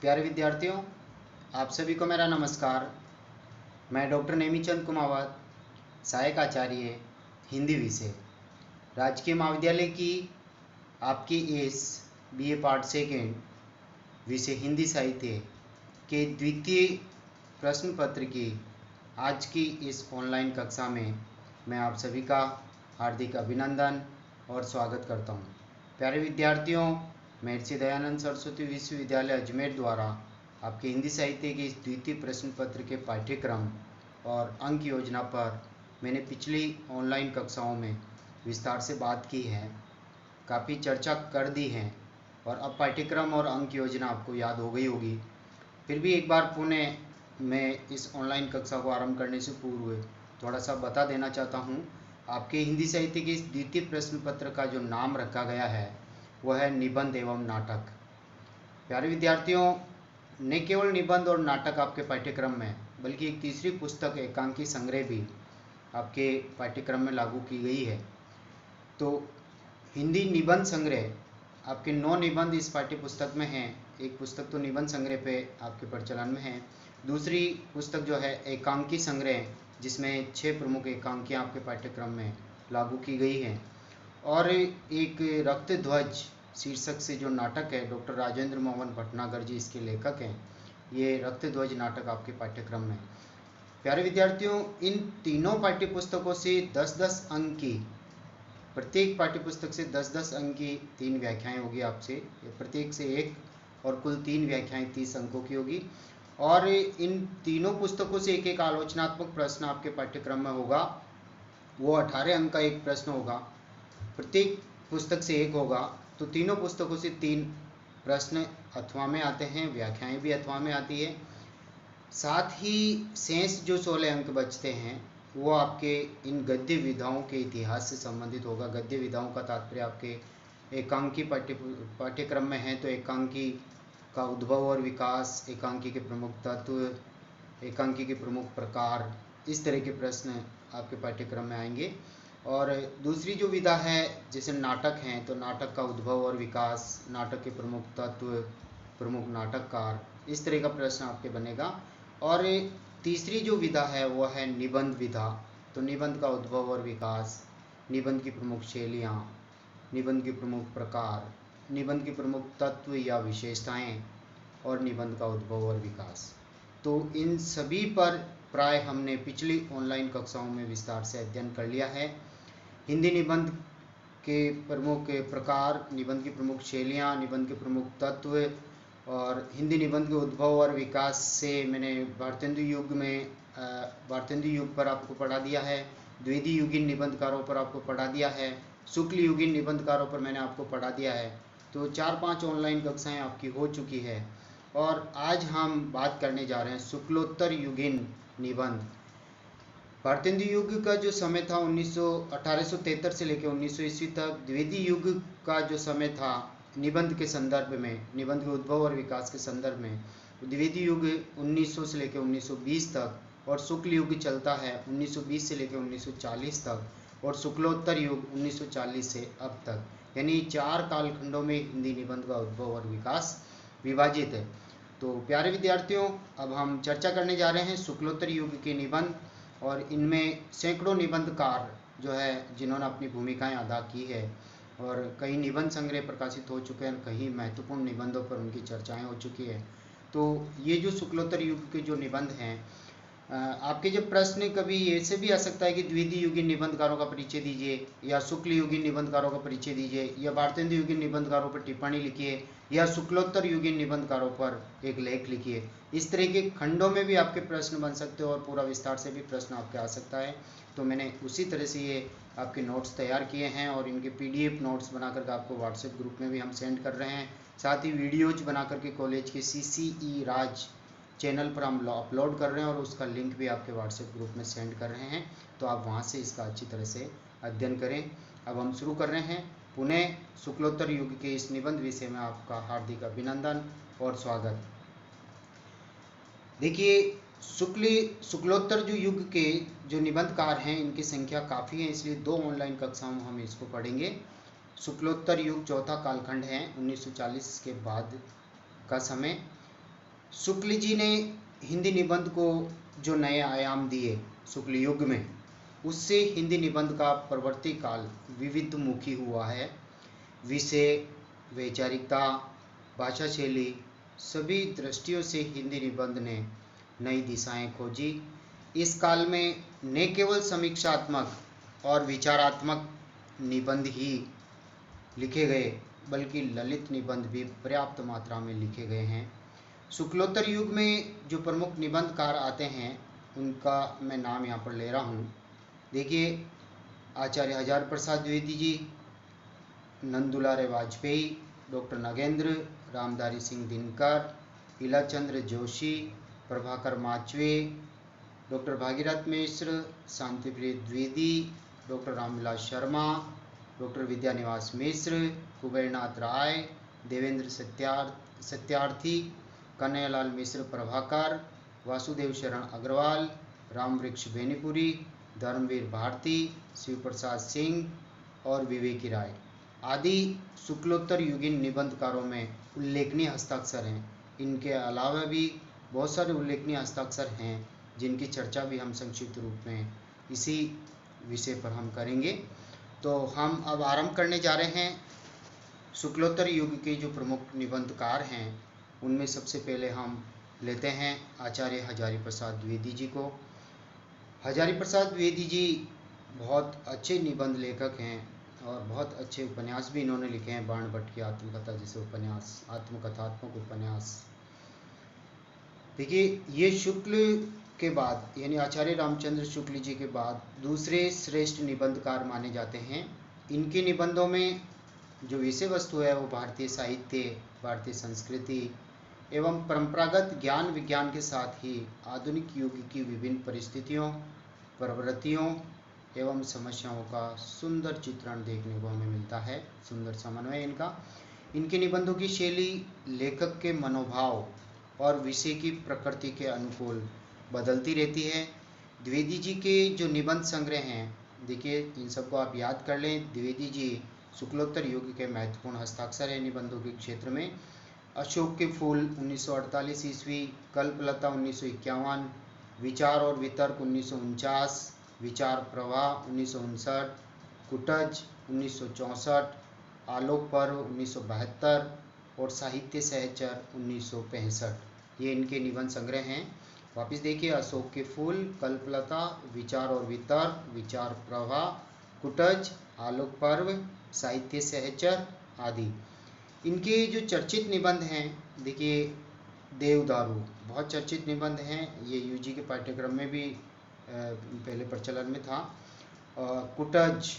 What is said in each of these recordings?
प्यारे विद्यार्थियों, आप सभी को मेरा नमस्कार। मैं डॉक्टर नेमीचंद कुमावत, सहायक आचार्य हिंदी विषय, राजकीय महाविद्यालय की आपकी इस बीए पार्ट सेकेंड विषय हिंदी साहित्य के द्वितीय प्रश्न पत्र की आज की इस ऑनलाइन कक्षा में मैं आप सभी का हार्दिक अभिनंदन और स्वागत करता हूं। प्यारे विद्यार्थियों, महर्षि दयानंद सरस्वती विश्वविद्यालय अजमेर द्वारा आपके हिंदी साहित्य के इस द्वितीय प्रश्न पत्र के पाठ्यक्रम और अंक योजना पर मैंने पिछली ऑनलाइन कक्षाओं में विस्तार से बात की है, काफ़ी चर्चा कर दी है और अब पाठ्यक्रम और अंक योजना आपको याद हो गई होगी। फिर भी एक बार पुनः मैं इस ऑनलाइन कक्षा को आरंभ करने से पूर्व थोड़ा सा बता देना चाहता हूँ। आपके हिंदी साहित्य के इस द्वितीय प्रश्न पत्र का जो नाम रखा गया है वह है निबंध एवं नाटक। प्यारे विद्यार्थियों, न केवल निबंध और नाटक आपके पाठ्यक्रम में बल्कि एक तीसरी पुस्तक एकांकी संग्रह भी आपके पाठ्यक्रम में लागू की गई है। तो हिंदी निबंध संग्रह आपके 9 निबंध इस पाठ्य पुस्तक में हैं। एक पुस्तक तो निबंध संग्रह पे आपके प्रचलन में है, दूसरी पुस्तक जो है एकांकी संग्रह, जिसमें 6 प्रमुख एकांकियाँ आपके पाठ्यक्रम में लागू की गई हैं, और एक रक्त ध्वज शीर्षक से जो नाटक है, डॉक्टर राजेंद्र मोहन भटनागर जी इसके लेखक हैं। ये रक्त ध्वज नाटक आपके पाठ्यक्रम में। प्यारे विद्यार्थियों, इन तीनों पाठ्य पुस्तकों से 10-10 अंक की, प्रत्येक पाठ्य पुस्तक से 10-10 अंक की 3 व्याख्याएं होगी आपसे, प्रत्येक से एक, और कुल 3 व्याख्याएं 30 अंकों की होगी। और इन तीनों पुस्तकों से एक एक आलोचनात्मक प्रश्न आपके पाठ्यक्रम में होगा। वो 18 अंक का एक प्रश्न होगा, प्रत्येक पुस्तक से एक होगा। तो तीनों पुस्तकों से 3 प्रश्न अथवा में आते हैं, व्याख्याएं भी अथवा में आती है। साथ ही शेष जो 16 अंक बचते हैं वो आपके इन गद्य विधाओं के इतिहास से संबंधित होगा। गद्य विधाओं का तात्पर्य आपके एकांकी पाठ्यक्रम में है, तो एकांकी का उद्भव और विकास, एकांकी के प्रमुख तत्व, एकांकी के प्रमुख प्रकार, इस तरह के प्रश्न आपके पाठ्यक्रम में आएंगे। और दूसरी जो विधा है, जैसे नाटक हैं, तो नाटक का उद्भव और विकास, नाटक के प्रमुख तत्व, प्रमुख नाटककार, इस तरह का प्रश्न आपके बनेगा। और तीसरी जो विधा है वह है निबंध विधा। तो निबंध का उद्भव और विकास, निबंध की प्रमुख शैलियाँ, निबंध के प्रमुख प्रकार, निबंध के प्रमुख तत्व या विशेषताएं, और निबंध का उद्भव और विकास। तो इन सभी पर प्राय हमने पिछली ऑनलाइन कक्षाओं में विस्तार से अध्ययन कर लिया है। हिंदी निबंध के प्रमुख प्रकार, निबंध की प्रमुख शैलियाँ, निबंध के प्रमुख तत्व, और हिंदी निबंध के उद्भव और विकास से मैंने भारतेंदु युग पर आपको पढ़ा दिया है, द्वितीय युगीन निबंधकारों पर आपको पढ़ा दिया है, शुक्ल युगीन निबंधकारों पर मैंने आपको पढ़ा दिया है। तो 4-5 ऑनलाइन कक्षाएं आपकी हो चुकी है। और आज हम बात करने जा रहे हैं शुक्लोत्तर युगीन निबंध। भारतेंदु युग का जो समय था 1873 से लेकर 1900 ईस्वी तक, द्वितीय युग का जो समय था निबंध के संदर्भ में, निबंध के उद्भव और विकास के संदर्भ में, द्वितीय युग 1900 से लेकर 1920 तक, और शुक्ल युग चलता है 1920 से लेकर 1940 तक, और शुक्लोत्तर युग 1940 से अब तक। यानी 4 कालखंडों में हिंदी निबंध का उद्भव और विकास विभाजित है। तो प्यारे विद्यार्थियों, अब हम चर्चा करने जा रहे हैं शुक्लोत्तर युग के निबंध, और इनमें सैकड़ों निबंधकार जो है जिन्होंने अपनी भूमिकाएं अदा की है, और कई निबंध संग्रह प्रकाशित हो चुके हैं, कई महत्वपूर्ण निबंधों पर उनकी चर्चाएं हो चुकी है। तो ये जो शुक्लोत्तर युग के जो निबंध हैं, आपके जब प्रश्न कभी ऐसे भी आ सकता है कि द्वितीय युगीन निबंधकारों का परिचय दीजिए, या शुक्ल युगीन निबंधकारों का परिचय दीजिए, या भारतेंदु युगीन निबंधकारों पर टिप्पणी लिखिए, या शुक्लोत्तर युगीन निबंधकारों पर एक लेख लिखिए। इस तरह के खंडों में भी आपके प्रश्न बन सकते हो, और पूरा विस्तार से भी प्रश्न आपके आ सकता है। तो मैंने उसी तरह से ये आपके नोट्स तैयार किए हैं, और इनके PDF नोट्स बना करके आपको व्हाट्सएप ग्रुप में भी हम सेंड कर रहे हैं। साथ ही वीडियोज बना करके कॉलेज के CCE राज चैनल पर हम अपलोड कर रहे हैं, और उसका लिंक भी आपके व्हाट्सएप ग्रुप में सेंड कर रहे हैं। तो आप वहां से इसका अच्छी तरह से अध्ययन करें। अब हम शुरू कर रहे हैं पुनः शुक्लोत्तर युग के इस निबंध विषय में आपका हार्दिक अभिनंदन और स्वागत। देखिए, शुक्लोत्तर जो युग के जो निबंधकार हैं, इनकी संख्या काफ़ी है, इसलिए 2 ऑनलाइन कक्षाओं में हम इसको पढ़ेंगे। शुक्लोत्तर युग चौथा कालखंड है, 1940 के बाद का समय। शुक्ल जी ने हिंदी निबंध को जो नए आयाम दिए शुक्ल युग में, उससे हिंदी निबंध का प्रवर्ती काल विविधमुखी हुआ है। विषय, वैचारिकता, भाषा शैली, सभी दृष्टियों से हिंदी निबंध ने नई दिशाएं खोजी। इस काल में न केवल समीक्षात्मक और विचारात्मक निबंध ही लिखे गए, बल्कि ललित निबंध भी पर्याप्त मात्रा में लिखे गए हैं। शुक्लोत्तर युग में जो प्रमुख निबंधकार आते हैं, उनका मैं नाम यहाँ पर ले रहा हूँ। देखिए, आचार्य हजारी प्रसाद द्विवेदी जी, नंदुलारे वाजपेयी, डॉक्टर नगेंद्र, रामधारी सिंह दिनकर, इलाचंद्र जोशी, प्रभाकर माचवे, डॉक्टर भागीरथ मिश्र, शांतिप्रिय द्विवेदी, डॉक्टर रामविलास शर्मा, डॉक्टर विद्यानिवास मिश्र, कुबेरनाथ राय, देवेंद्र सत्यार्थी, कन्हैयालाल मिश्र प्रभाकर, वासुदेव शरण अग्रवाल, रामवृक्ष बेनीपुरी, धर्मवीर भारती, शिव प्रसाद सिंह और विवेकी राय आदि शुक्लोत्तर युगीन निबंधकारों में उल्लेखनीय हस्ताक्षर हैं। इनके अलावा भी बहुत सारे उल्लेखनीय हस्ताक्षर हैं, जिनकी चर्चा भी हम संक्षिप्त रूप में इसी विषय पर हम करेंगे। तो हम अब आरंभ करने जा रहे हैं। शुक्लोत्तर युग के जो प्रमुख निबंधकार हैं, उनमें सबसे पहले हम लेते हैं आचार्य हजारी प्रसाद द्विवेदी जी को। हजारी प्रसाद द्विवेदी जी बहुत अच्छे निबंध लेखक हैं और बहुत अच्छे उपन्यास भी इन्होंने लिखे हैं। बाणभट्ट की आत्मकथा जैसे उपन्यास, आत्मकथात्मक उपन्यास। देखिए, ये शुक्ल के बाद यानी आचार्य रामचंद्र शुक्ल जी के बाद दूसरे श्रेष्ठ निबंधकार माने जाते हैं। इनके निबंधों में जो विषय वस्तु है वो भारतीय साहित्य, भारतीय संस्कृति एवं परंपरागत ज्ञान विज्ञान के साथ ही आधुनिक युग की विभिन्न परिस्थितियों, प्रवृत्तियों एवं समस्याओं का सुंदर चित्रण देखने को हमें मिलता है। सुंदर समन्वय इनका। इनके निबंधों की शैली लेखक के मनोभाव और विषय की प्रकृति के अनुकूल बदलती रहती है। द्विवेदी जी के जो निबंध संग्रह हैं, देखिए इन सबको आप याद कर लें। द्विवेदी जी शुक्लोत्तर युग के महत्वपूर्ण हस्ताक्षर है निबंधों के क्षेत्र में। अशोक के फूल 1948 ईस्वी, कल्पलता 1951, विचार और वितर्क 1949, विचार प्रवाह 1959, कुटज 1964, आलोक पर्व 1972 और साहित्य सहचर 1965। ये इनके निबंध संग्रह हैं। वापिस देखिए, अशोक के फूल, कल्पलता, विचार और वितर्क, विचार प्रवाह, कुटज, आलोक पर्व, साहित्य सहचर आदि। इनके जो चर्चित निबंध हैं, देखिए देवदारू बहुत चर्चित निबंध हैं। ये यूजी के पाठ्यक्रम में भी पहले प्रचलन में था। कुटज,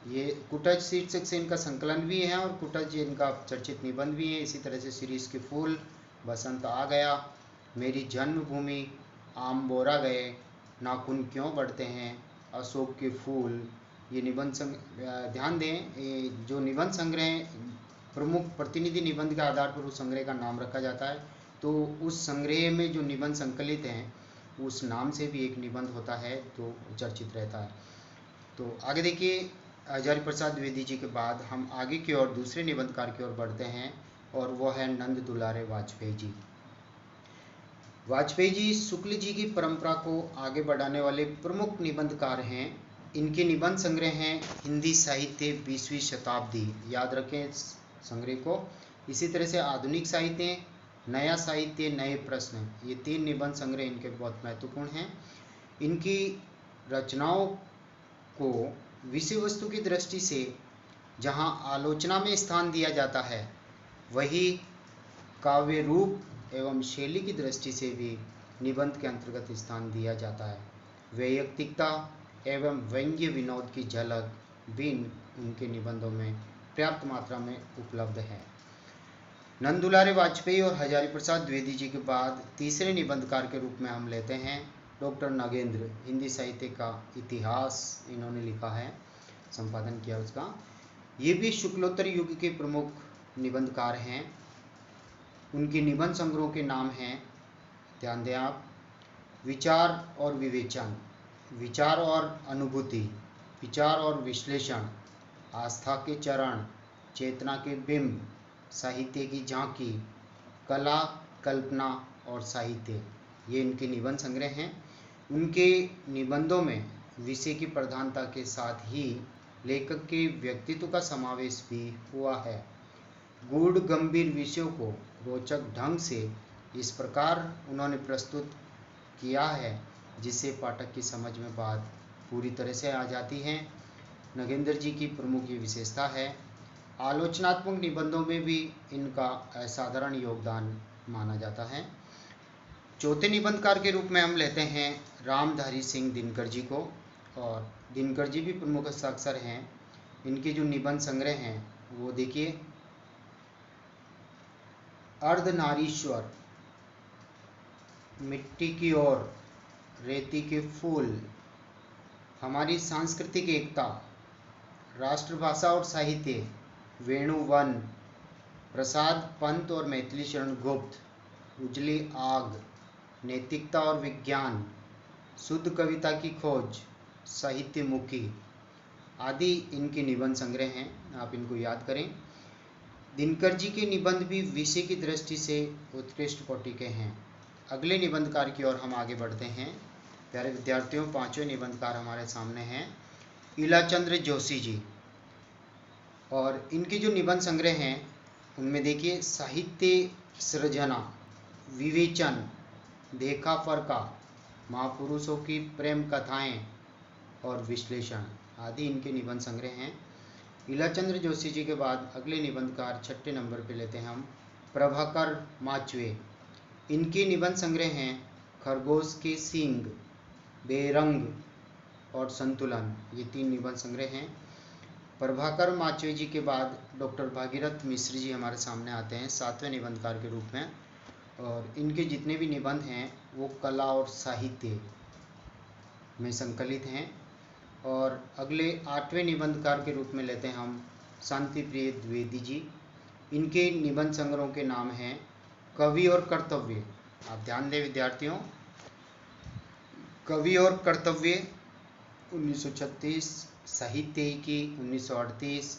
ये कुटज शीर्षक से इनका संकलन भी है और कुटज इनका चर्चित निबंध भी है। इसी तरह से शिरीष के फूल, बसंत आ गया, मेरी जन्मभूमि, आम बोरा गए, नाखून क्यों बढ़ते हैं, अशोक के फूल, ये निबंध ध्यान दें, ये जो निबंध संग्रह प्रमुख प्रतिनिधि निबंध के आधार पर उस संग्रह का नाम रखा जाता है। तो उस संग्रह में जो निबंध संकलित हैं, उस नाम से भी एक निबंध होता है तो चर्चित रहता है। तो आगे देखिए, हजारी प्रसाद द्विवेदी जी के बाद हम आगे की ओर दूसरे निबंधकार की ओर बढ़ते हैं और वो है नंद दुलारे वाजपेयी जी। वाजपेयी जी शुक्ल जी की परंपरा को आगे बढ़ाने वाले प्रमुख निबंधकार हैं। इनके निबंध संग्रह हैं हिंदी साहित्य 20वीं शताब्दी, याद रखें संग्रह को। इसी तरह से आधुनिक साहित्य, नया साहित्य, नए प्रश्न, ये 3 निबंध संग्रह इनके बहुत महत्वपूर्ण हैं। इनकी रचनाओं को विषय वस्तु की दृष्टि से जहां आलोचना में स्थान दिया जाता है, वही काव्य रूप एवं शैली की दृष्टि से भी निबंध के अंतर्गत स्थान दिया जाता है। वैयक्तिकता एवं व्यंग्य विनोद की झलक भी उनके निबंधों में पर्याप्त मात्रा में उपलब्ध है। नंद दुलारे वाजपेयी और हजारी प्रसाद द्विवेदी जी के बाद तीसरे निबंधकार के रूप में हम लेते हैं डॉक्टर नगेंद्र। हिंदी साहित्य का इतिहास इन्होंने लिखा है, संपादन किया उसका। ये भी शुक्लोत्तर युग के प्रमुख निबंधकार हैं। उनके निबंध संग्रहों के नाम हैं, ध्यान दें आप, विचार और विवेचन, विचार और अनुभूति, विचार और विश्लेषण, आस्था के चरण, चेतना के बिंब, साहित्य की झांकी, कला कल्पना और साहित्य, ये इनके निबंध संग्रह हैं। उनके निबंधों में विषय की प्रधानता के साथ ही लेखक के व्यक्तित्व का समावेश भी हुआ है। गूढ़ गंभीर विषयों को रोचक ढंग से इस प्रकार उन्होंने प्रस्तुत किया है जिससे पाठक की समझ में बात पूरी तरह से आ जाती है। नगेंद्र जी की प्रमुख ये विशेषता है। आलोचनात्मक निबंधों में भी इनका असाधारण योगदान माना जाता है। चौथे निबंधकार के रूप में हम लेते हैं रामधारी सिंह दिनकर जी को, और दिनकर जी भी प्रमुख हस्ताक्षर हैं। इनके जो निबंध संग्रह हैं वो देखिए, अर्धनारीश्वर, मिट्टी की ओर, रेती के फूल, हमारी सांस्कृतिक एकता, राष्ट्रभाषा और साहित्य, वेणुवन, प्रसाद पंत और मैथिली शरण गुप्त, उजली आग, नैतिकता और विज्ञान, शुद्ध कविता की खोज, साहित्यमुखी आदि इनके निबंध संग्रह हैं। आप इनको याद करें। दिनकर जी के निबंध भी विषय की दृष्टि से उत्कृष्ट कोटि के हैं। अगले निबंधकार की ओर हम आगे बढ़ते हैं। प्यारे विद्यार्थियों, पांचवें निबंधकार हमारे सामने हैं इलाचंद्र जोशी जी, और इनके जो निबंध संग्रह हैं उनमें देखिए साहित्य सृजना, विवेचन, देखा फरका, महापुरुषों की प्रेम कथाएं और विश्लेषण आदि इनके निबंध संग्रह हैं। इलाचंद्र जोशी जी के बाद अगले निबंधकार छठे नंबर पे लेते हैं हम प्रभाकर माचवे। इनके निबंध संग्रह हैं खरगोश के सींग, बेरंग और संतुलन, ये 3 निबंध संग्रह हैं। प्रभाकर माचवे जी के बाद डॉक्टर भागीरथ मिश्र जी हमारे सामने आते हैं 7वें निबंधकार के रूप में, और इनके जितने भी निबंध हैं वो कला और साहित्य में संकलित हैं। और अगले 8वें निबंधकार के रूप में लेते हैं हम शांति प्रिय द्विवेदी जी। इनके निबंध संग्रहों के नाम हैं कवि और कर्तव्य। आप ध्यान दें विद्यार्थियों, कवि और कर्तव्य 1936, साहित्य की 1938,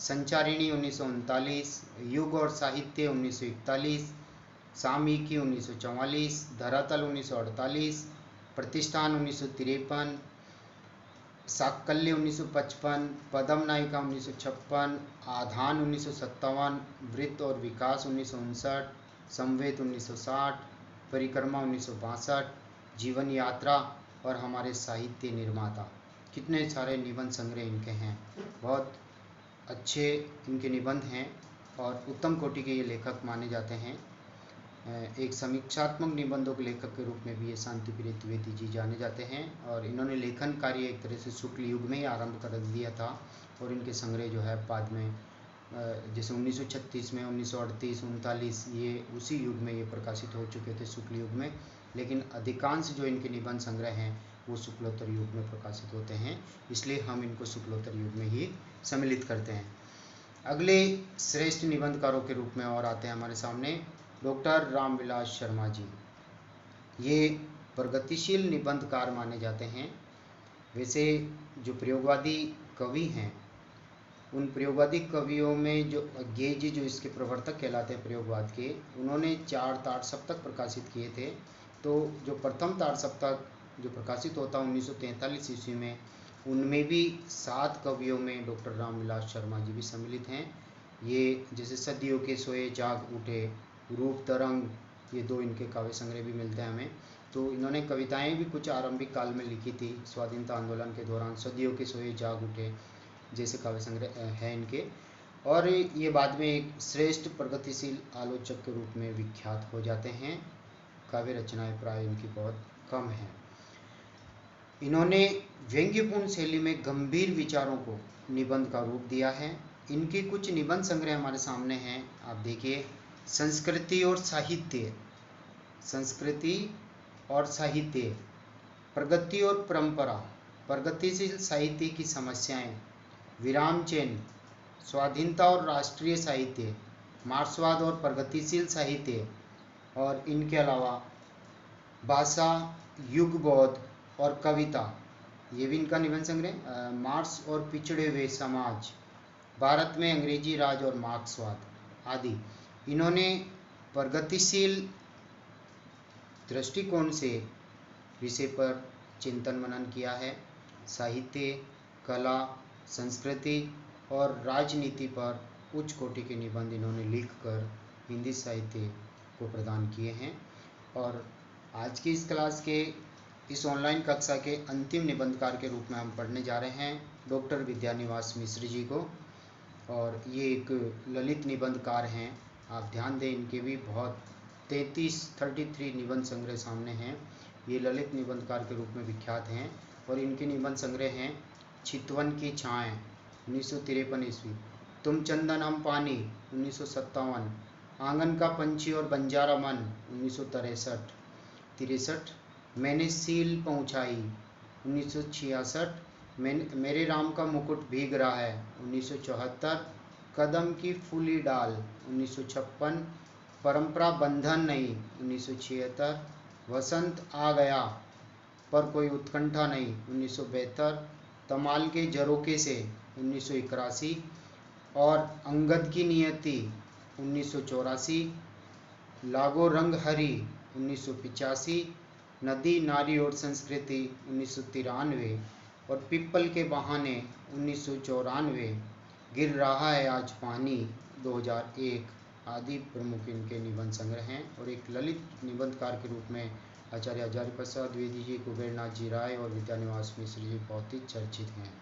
संचारिणी 1939, युग और साहित्य 1941, सामयिकी 1944, धरातल 1948, प्रतिष्ठान 1953, साकल्य 1955, पदम नायिका 1956, आधान 1957, वृत्त और विकास 1959, संवेद 1960, परिक्रमा 1962, जीवन यात्रा और हमारे साहित्य निर्माता। कितने सारे निबंध संग्रह इनके हैं, बहुत अच्छे इनके निबंध हैं और उत्तम कोटि के ये लेखक माने जाते हैं। एक समीक्षात्मक निबंधों के लेखक के रूप में भी ये शांति प्रिय द्विवेदी जी जाने जाते हैं, और इन्होंने लेखन कार्य एक तरह से शुक्ल युग में ही आरंभ कर दिया था, और इनके संग्रह जो है बाद में जैसे 1936 में, 1938, 1939 ये उसी युग में ये प्रकाशित हो चुके थे शुक्ल युग में, लेकिन अधिकांश जो इनके निबंध संग्रह हैं वो शुक्लोत्तर युग में प्रकाशित होते हैं, इसलिए हम इनको शुक्लोत्तर युग में ही सम्मिलित करते हैं। अगले श्रेष्ठ निबंधकारों के रूप में और आते हैं हमारे सामने डॉक्टर रामविलास शर्मा जी। ये प्रगतिशील निबंधकार माने जाते हैं। वैसे जो प्रयोगवादी कवि हैं, उन प्रयोगवादी कवियों में जो गेय जी जो इसके प्रवर्तक कहलाते हैं प्रयोगवाद के, उन्होंने 4 ताड़ सप्तक प्रकाशित किए थे। तो जो प्रथम ताड़ सप्तक जो प्रकाशित होता 1943 ईस्वी में, उनमें भी 7 कवियों में डॉक्टर रामविलास शर्मा जी भी सम्मिलित हैं। ये जैसे सदियों के सोए जाग उठे, रूप तरंग, ये 2 इनके काव्य संग्रह भी मिलते हैं हमें। तो इन्होंने कविताएं भी कुछ आरंभिक काल में लिखी थी, स्वाधीनता आंदोलन के दौरान सदियों के सोए जाग उठे जैसे काव्य संग्रह है इनके, और ये बाद में एक श्रेष्ठ प्रगतिशील आलोचक के रूप में विख्यात हो जाते हैं। काव्य रचनाएं प्राय इनकी बहुत कम हैं। इन्होंने व्यंग्यपूर्ण शैली में गंभीर विचारों को निबंध का रूप दिया है। इनके कुछ निबंध संग्रह हमारे सामने हैं, आप देखिए। संस्कृति और साहित्य, संस्कृति और साहित्य, प्रगति और परंपरा, प्रगतिशील साहित्य की समस्याएं, विराम चिन्ह, स्वाधीनता और राष्ट्रीय साहित्य, मार्क्सवाद और प्रगतिशील साहित्य, और इनके अलावा भाषा, युगबोध और कविता, ये भी इनका निबंध संग्रह। मार्क्स और पिछड़े हुए समाज, भारत में अंग्रेजी राज और मार्क्सवाद आदि। इन्होंने प्रगतिशील दृष्टिकोण से विषय पर चिंतन मनन किया है। साहित्य, कला, संस्कृति और राजनीति पर उच्च कोटि के निबंध इन्होंने लिखकर हिंदी साहित्य को प्रदान किए हैं। और आज की इस क्लास के इस ऑनलाइन कक्षा के अंतिम निबंधकार के रूप में हम पढ़ने जा रहे हैं डॉक्टर विद्यानिवास मिश्र जी को। और ये एक ललित निबंधकार हैं। आप ध्यान दें, इनके भी बहुत 33 निबंध संग्रह सामने हैं। ये ललित निबंधकार के रूप में विख्यात हैं और इनके निबंध संग्रह हैं चितवन की छाएँ 1953 ईस्वी, तुम चंदन हम पानी 1957, आंगन का पंछी और बंजारा मन 1963, मैंने सील पहुँचाई 1966, मेरे राम का मुकुट भीग रहा है 1974, कदम की फूली डाल 1956, परंपरा बंधन नहीं 1976, वसंत आ गया पर कोई उत्कंठा नहीं 1972, तमाल के झरोखे से 1981 और अंगद की नियति 1984, लागो रंग हरी 1985, नदी नारी और संस्कृति 1993 और पिप्पल के बहाने 1994, गिर रहा है आज पानी 2001 आदि प्रमुख इनके निबंध संग्रह हैं। और एक ललित निबंधकार के रूप में आचार्य हजारी प्रसाद द्विवेदी जी, कुबेरनाथ जी राय और विद्यानिवास मिश्र जी बहुत ही चर्चित हैं।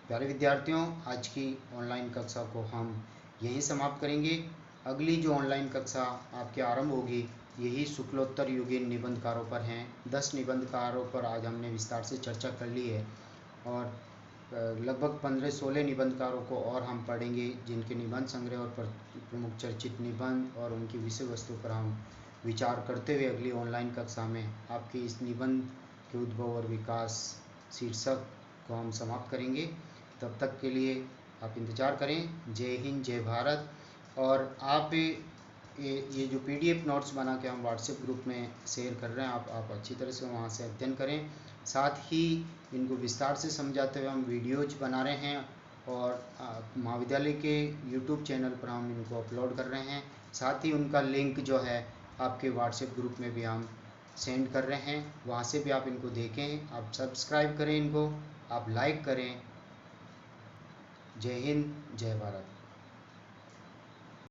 प्यारे विद्यार्थियों, आज की ऑनलाइन कक्षा को हम यहीं समाप्त करेंगे। अगली जो ऑनलाइन कक्षा आपके आरंभ होगी यही शुक्लोत्तर युगीन निबंधकारों पर हैं। 10 निबंधकारों पर आज हमने विस्तार से चर्चा कर ली है और लगभग 15-16 निबंधकारों को और हम पढ़ेंगे जिनके निबंध संग्रह और प्रमुख चर्चित निबंध और उनकी विषय वस्तु पर हम विचार करते हुए अगली ऑनलाइन कक्षा में आपकी इस निबंध के उद्भव और विकास शीर्षक को हम समाप्त करेंगे। तब तक के लिए आप इंतज़ार करें। जय हिंद, जय भारत। और आप ये जो PDF नोट्स बना के हम व्हाट्सएप ग्रुप में शेयर कर रहे हैं, आप अच्छी तरह से वहाँ से अध्ययन करें। साथ ही इनको विस्तार से समझाते हुए हम वीडियोज बना रहे हैं और महाविद्यालय के YouTube चैनल पर हम इनको अपलोड कर रहे हैं। साथ ही उनका लिंक जो है आपके व्हाट्सएप ग्रुप में भी हम सेंड कर रहे हैं, वहाँ से भी आप इनको देखें। आप सब्सक्राइब करें इनको, आप लाइक करें। जय हिंद, जय भारत।